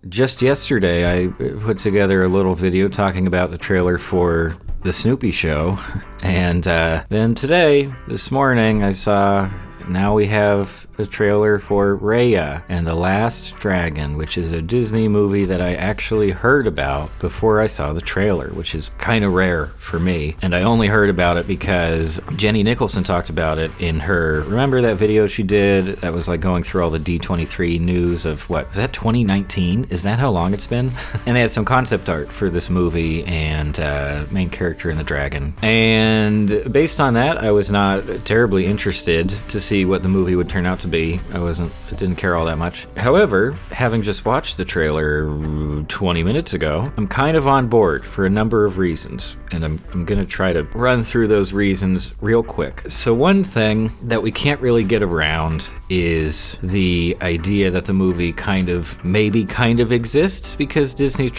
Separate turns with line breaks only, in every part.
Just yesterday, I put together a little video talking about the trailer for the Snoopy show. And then today, this morning, I saw now we have a trailer for Raya and the Last Dragon, which is a Disney movie that I actually heard about before I saw the trailer, which is kind of rare for me. And I only heard about it because Jenny Nicholson talked about it in her, remember that video she did that was like going through all the D23 news of what, was that 2019? Is that how long it's been? And they had some concept art for this movie and main character in the dragon. And based on that, I was not terribly interested to see what the movie would turn out to be. I didn't care all that much. However, having just watched the trailer 20 minutes ago, I'm kind of on board for a number of reasons, and I'm gonna try to run through those reasons real quick. So one thing that we can't really get around is the idea that the movie kind of exists because Disney's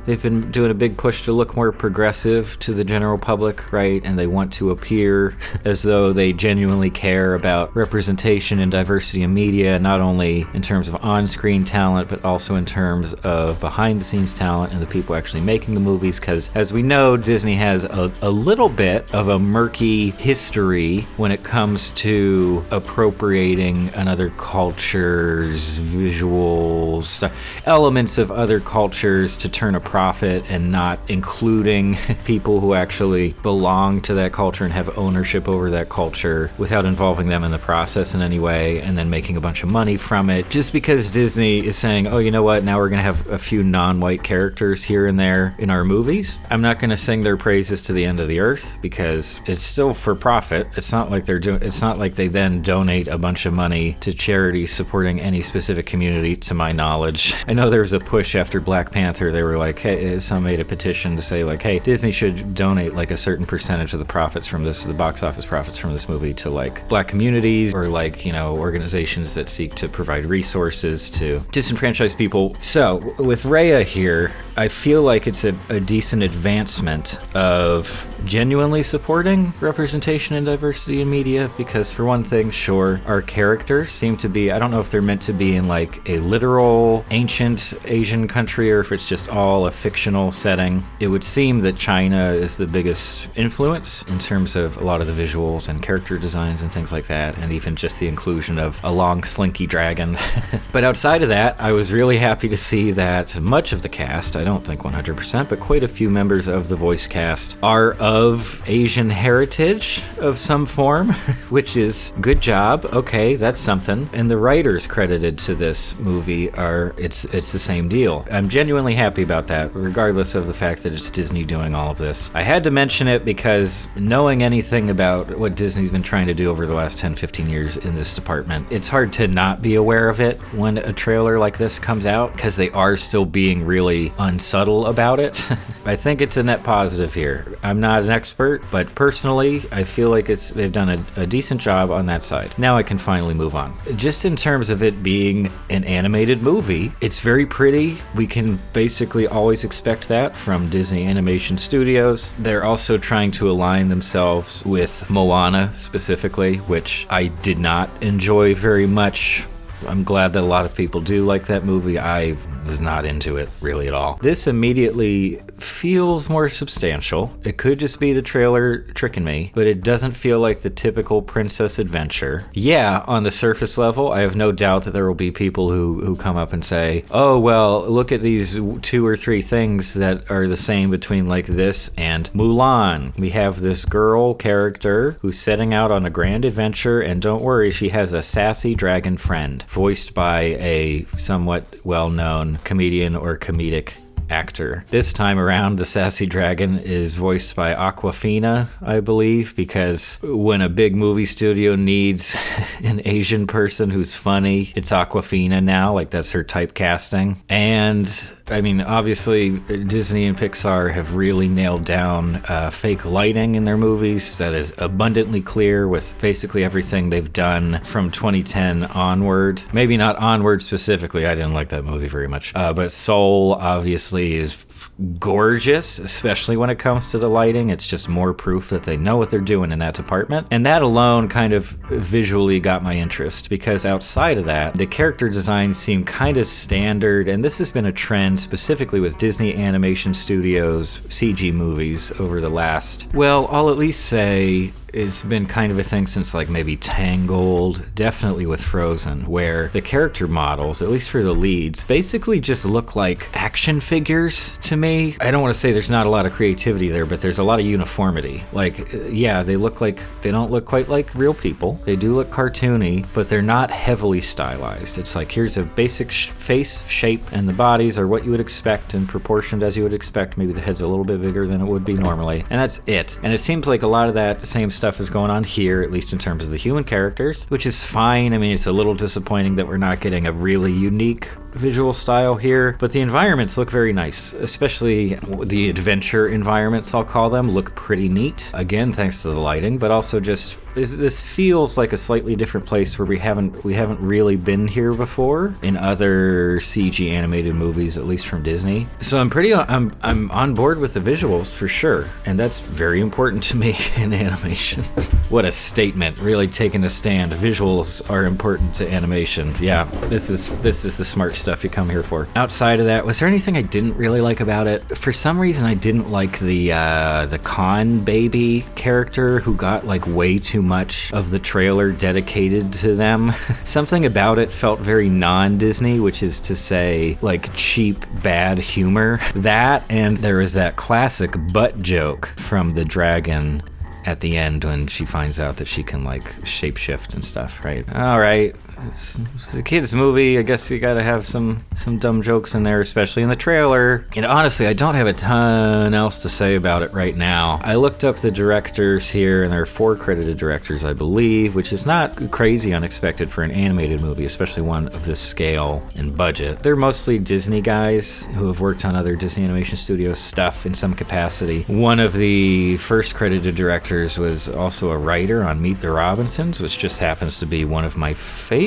they've been doing a big push to look more progressive to the general public, right? And they want to appear as though they genuinely care about representation and diversity in media, not only in terms of on-screen talent, but also in terms of behind-the-scenes talent and the people actually making the movies. Because as we know, Disney has a little bit of a murky history when it comes to appropriating another culture's visual stuff, elements of other cultures to turn a profit and not including people who actually belong to that culture and have ownership over that culture without involving them in the process in any way, and then making a bunch of money from it. Just because Disney is saying, oh, you know what, now we're going to have a few non-white characters here and there in our movies, I'm not going to sing their praises to the end of the earth because it's still for profit. It's not like they then donate a bunch of money to charities supporting any specific community, to my knowledge. I know there was a push after Black Panther. They were like, hey, some made a petition to say like, hey, Disney should donate like a certain percentage of the profits from this, the box office profits from this movie, to like Black communities or like, you know, organizations that seek to provide resources to disenfranchised people. So with Raya here, I feel like it's a decent advancement of genuinely supporting representation and diversity in media, because for one thing, sure, our characters seem to be, I don't know if they're meant to be in like a literal ancient Asian country or if it's just all a fictional setting. It would seem that China is the biggest influence in terms of a lot of the visuals and character designs and things like that, and even just the inclusion of a long slinky dragon. But outside of that, I was really happy to see that much of the cast, I don't think 100%, but quite a few members of the voice cast are of Asian heritage of some form, which is good job. Okay, that's something. And the writers credited to this movie it's the same deal. I'm genuinely happy about that, regardless of the fact that it's Disney doing all of this. I had to mention it because knowing anything about what Disney's been trying to do over the last 10-15 years in this department, it's hard to not be aware of it when a trailer like this comes out, because they are still being really unsubtle about it. I think it's a net positive here. I'm not an expert, but personally, I feel like they've done a decent job on that side. Now I can finally move on. Just in terms of it being an animated movie, it's very pretty. We can basically always expect that from Disney Animation Studios. They're also trying to align themselves with Moana specifically, which I did not enjoy very much. I'm glad that a lot of people do like that movie. I was not into it really at all. This immediately feels more substantial. It could just be the trailer tricking me, but it doesn't feel like the typical princess adventure. Yeah, on the surface level, I have no doubt that there will be people who come up and say, oh, well, look at these 2 or 3 things that are the same between like this and Mulan. We have this girl character who's setting out on a grand adventure, and don't worry, she has a sassy dragon friend, voiced by a somewhat well-known comedian or comedic actor. This time around, the sassy dragon is voiced by Awkwafina, I believe, because when a big movie studio needs an Asian person who's funny, it's Awkwafina now. Like, that's her typecasting. And I mean, obviously, Disney and Pixar have really nailed down fake lighting in their movies. That is abundantly clear with basically everything they've done from 2010 onward. Maybe not onward specifically. I didn't like that movie very much. But Soul, obviously, is gorgeous, especially when it comes to the lighting. It's just more proof that they know what they're doing in that department. And that alone kind of visually got my interest, because outside of that, the character designs seem kind of standard. And this has been a trend specifically with Disney Animation Studios CG movies over the last, well, I'll at least say it's been kind of a thing since like maybe Tangled, definitely with Frozen, where the character models, at least for the leads, basically just look like action figures to me. I don't want to say there's not a lot of creativity there, but there's a lot of uniformity. Like, yeah, they don't look quite like real people. They do look cartoony, but they're not heavily stylized. It's like, here's a basic face shape, and the bodies are what you would expect and proportioned as you would expect. Maybe the head's a little bit bigger than it would be normally, and that's it. And it seems like a lot of that same stuff is going on here, at least in terms of the human characters, which is fine. I mean, it's a little disappointing that we're not getting a really unique visual style here, but the environments look very nice, especially the adventure environments, I'll call them, look pretty neat. Again, thanks to the lighting, but also just this feels like a slightly different place where we haven't really been here before in other CG animated movies, at least from Disney. So I'm on board with the visuals for sure, and that's very important to me in animation. What a statement, really taking a stand. Visuals are important to animation. Yeah, this is the smart stuff you come here for. Outside of that, was there anything I didn't really like about it? For some reason, I didn't like the Con baby character who got like way too much of the trailer dedicated to them. Something about it felt very non-Disney, which is to say like cheap, bad humor. That, and there was that classic butt joke from the dragon at the end when she finds out that she can like shapeshift and stuff, right? All right. It's a kid's movie. I guess you gotta have some dumb jokes in there, especially in the trailer. And honestly, I don't have a ton else to say about it right now. I looked up the directors here, and there are 4 credited directors, I believe, which is not crazy unexpected for an animated movie, especially one of this scale and budget. They're mostly Disney guys who have worked on other Disney Animation Studios stuff in some capacity. One of the first credited directors was also a writer on Meet the Robinsons, which just happens to be one of my favorite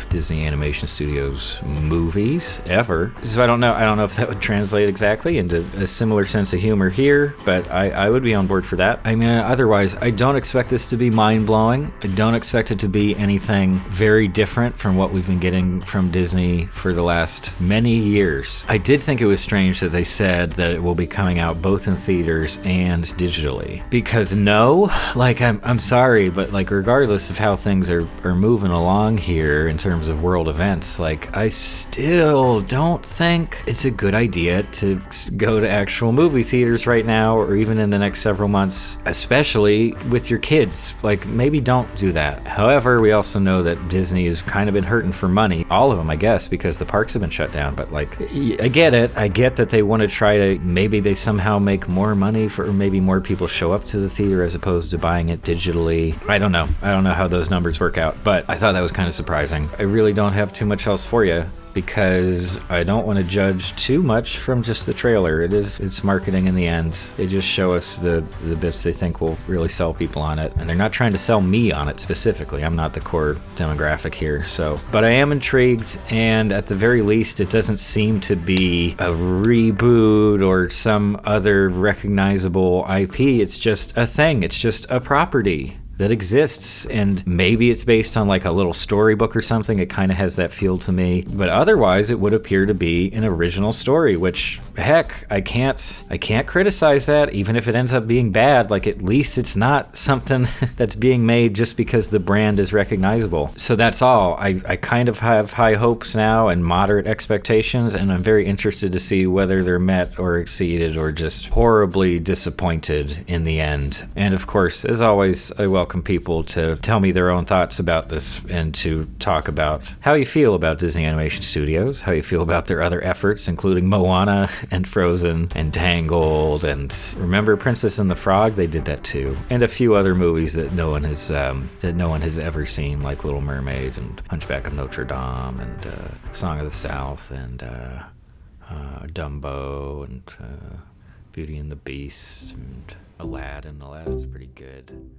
Disney Animation Studios movies ever. So I don't know if that would translate exactly into a similar sense of humor here, but I would be on board for that. I mean, otherwise, I don't expect this to be mind-blowing. I don't expect it to be anything very different from what we've been getting from Disney for the last many years. I did think it was strange that they said that it will be coming out both in theaters and digitally, because I'm sorry, but like regardless of how things are moving along here in terms of world events, like I still don't think it's a good idea to go to actual movie theaters right now, or even in the next several months, especially with your kids. Like, maybe don't do that. However, we also know that Disney has kind of been hurting for money, all of them, I guess, because the parks have been shut down. But like, I get it. I get that they want to try to, maybe they somehow make more money for, or maybe more people show up to the theater as opposed to buying it digitally. I don't know how those numbers work out, but I thought that was kind of surprising. I really don't have too much else for you, because I don't want to judge too much from just the trailer. It's marketing in the end. They just show us the bits they think will really sell people on it, and they're not trying to sell me on it specifically. I'm not the core demographic here, but I am intrigued, and at the very least, it doesn't seem to be a reboot or some other recognizable IP. It's just a thing. It's just a property that exists, and maybe it's based on like a little storybook or something. It kind of has that feel to me, but otherwise it would appear to be an original story, which heck, I can't criticize that, even if it ends up being bad. Like, at least it's not something that's being made just because the brand is recognizable. So that's all. I kind of have high hopes now and moderate expectations, and I'm very interested to see whether they're met or exceeded or just horribly disappointed in the end. And of course, as always, I welcome people to tell me their own thoughts about this and to talk about how you feel about Disney Animation Studios, how you feel about their other efforts, including Moana and Frozen and Tangled, and remember Princess and the Frog? They did that too, and a few other movies that no one has ever seen, like Little Mermaid and Hunchback of Notre Dame and Song of the South and Dumbo and Beauty and the Beast and Aladdin. Aladdin's pretty good.